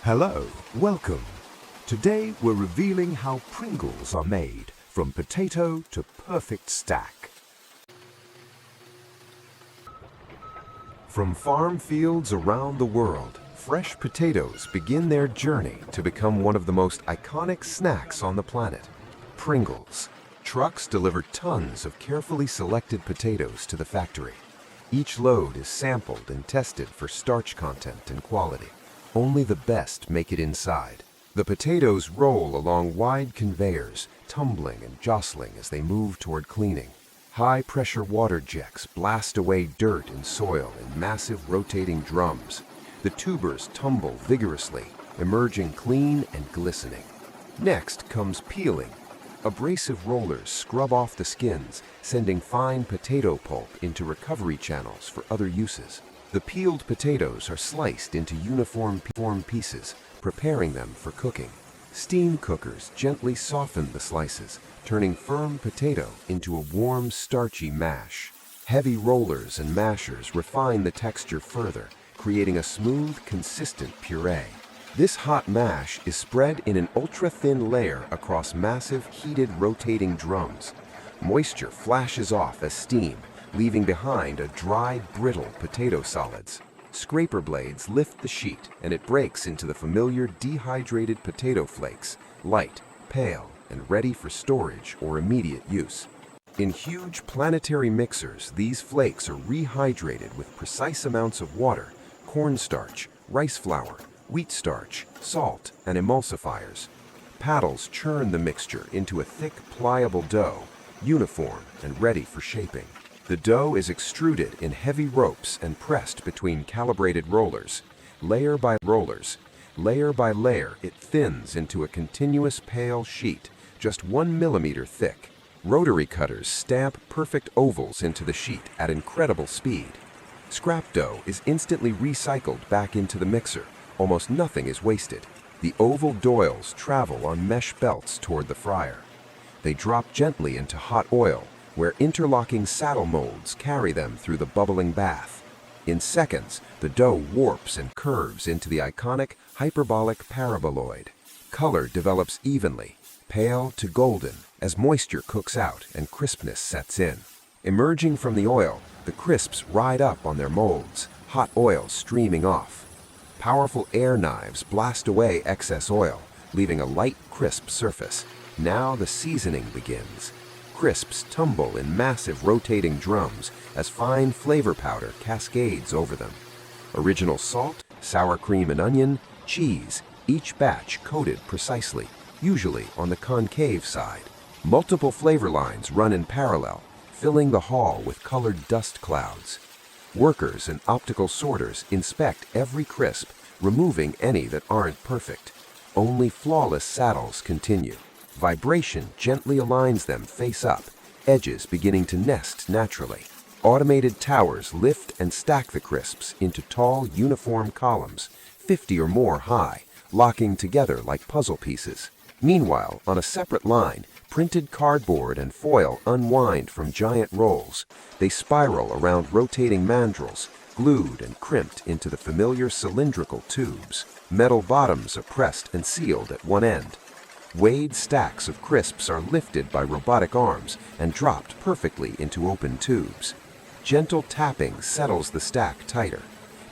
Hello, welcome. Today we're revealing how Pringles are made, from potato to perfect stack. From farm fields around the world, fresh potatoes begin their journey to become one of the most iconic snacks on the planet. Pringles. Trucks deliver tons of carefully selected potatoes to the factory. Each load is sampled and tested for starch content and quality. Only the best make it inside. The potatoes roll along wide conveyors, tumbling and jostling as they move toward cleaning. High-pressure water jets blast away dirt and soil in massive rotating drums. The tubers tumble vigorously, emerging clean and glistening. Next comes peeling. Abrasive rollers scrub off the skins, sending fine potato pulp into recovery channels for other uses. The peeled potatoes are sliced into uniform pieces, preparing them for cooking. Steam cookers gently soften the slices, turning firm potato into a warm, starchy mash. Heavy rollers and mashers refine the texture further, creating a smooth, consistent puree. This hot mash is spread in an ultra-thin layer across massive, heated, rotating drums. Moisture flashes off as steam, leaving behind a dry, brittle potato solids. Scraper blades lift the sheet, and it breaks into the familiar dehydrated potato flakes, light, pale, and ready for storage or immediate use. In huge planetary mixers, these flakes are rehydrated with precise amounts of water, cornstarch, rice flour, wheat starch, salt, and emulsifiers. Paddles churn the mixture into a thick, pliable dough, uniform and ready for shaping. The dough is extruded in heavy ropes and pressed between calibrated rollers. Layer by layer, it thins into a continuous pale sheet, just 1 millimeter thick. Rotary cutters stamp perfect ovals into the sheet at incredible speed. Scrap dough is instantly recycled back into the mixer. Almost nothing is wasted. The oval doils travel on mesh belts toward the fryer. They drop gently into hot oil, where interlocking saddle molds carry them through the bubbling bath. In seconds, the dough warps and curves into the iconic hyperbolic paraboloid. Color develops evenly, pale to golden, as moisture cooks out and crispness sets in. Emerging from the oil, the crisps ride up on their molds, hot oil streaming off. Powerful air knives blast away excess oil, leaving a light, crisp surface. Now the seasoning begins. Crisps tumble in massive rotating drums as fine flavor powder cascades over them. Original salt, sour cream and onion, cheese, each batch coated precisely, usually on the concave side. Multiple flavor lines run in parallel, filling the hall with colored dust clouds. Workers and optical sorters inspect every crisp, removing any that aren't perfect. Only flawless saddles continue. Vibration gently aligns them face up, edges beginning to nest naturally. Automated towers lift and stack the crisps into tall, uniform columns, 50 or more high, locking together like puzzle pieces. Meanwhile, on a separate line, printed cardboard and foil unwind from giant rolls. They spiral around rotating mandrels, glued and crimped into the familiar cylindrical tubes. Metal bottoms are pressed and sealed at one end. Weighed stacks of crisps are lifted by robotic arms and dropped perfectly into open tubes. Gentle tapping settles the stack tighter.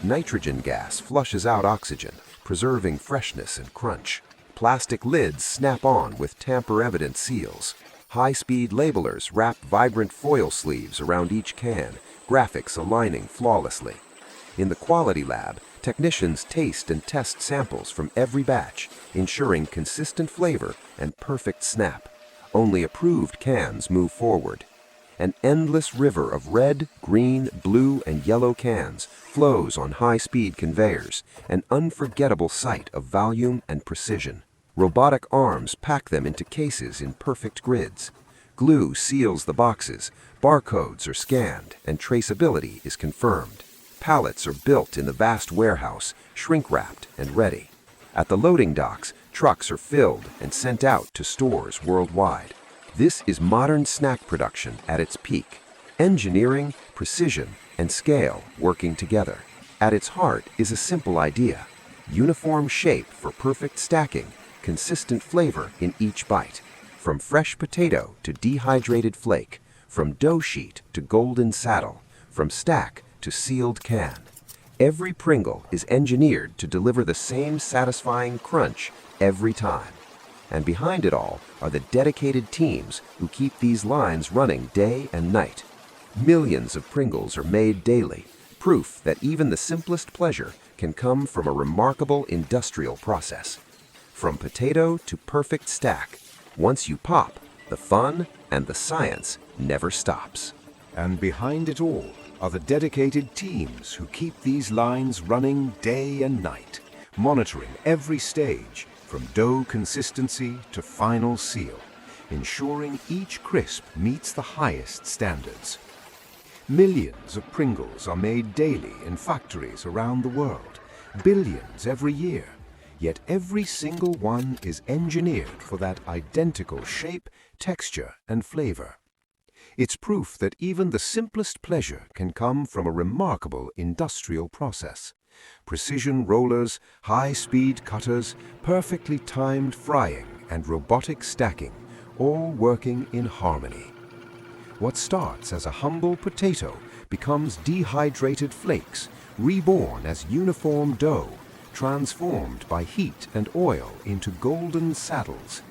Nitrogen gas flushes out oxygen, preserving freshness and crunch. Plastic lids snap on with tamper-evident seals. High-speed labelers wrap vibrant foil sleeves around each can, graphics aligning flawlessly. In the quality lab, technicians taste and test samples from every batch, ensuring consistent flavor and perfect snap. Only approved cans move forward. An endless river of red, green, blue, and yellow cans flows on high-speed conveyors, an unforgettable sight of volume and precision. Robotic arms pack them into cases in perfect grids. Glue seals the boxes, barcodes are scanned, and traceability is confirmed. Pallets are built in the vast warehouse, shrink-wrapped and ready. At the loading docks, trucks are filled and sent out to stores worldwide. This is modern snack production at its peak. Engineering, precision, and scale working together. At its heart is a simple idea: Uniform shape for perfect stacking, consistent flavor in each bite. From fresh potato to dehydrated flake, from dough sheet to golden saddle, from stack to sealed can. Every Pringle is engineered to deliver the same satisfying crunch every time. And behind it all are the dedicated teams who keep these lines running day and night. Millions of Pringles are made daily, proof that even the simplest pleasure can come from a remarkable industrial process. From potato to perfect stack, once you pop, the fun and the science never stops. And behind it all are the dedicated teams who keep these lines running day and night, monitoring every stage from dough consistency to final seal, ensuring each crisp meets the highest standards. Millions of Pringles are made daily in factories around the world, billions every year, yet every single one is engineered for that identical shape, texture, and flavor. It's proof that even the simplest pleasure can come from a remarkable industrial process. Precision rollers, high-speed cutters, perfectly timed frying, and robotic stacking, all working in harmony. What starts as a humble potato becomes dehydrated flakes, reborn as uniform dough, transformed by heat and oil into golden saddles,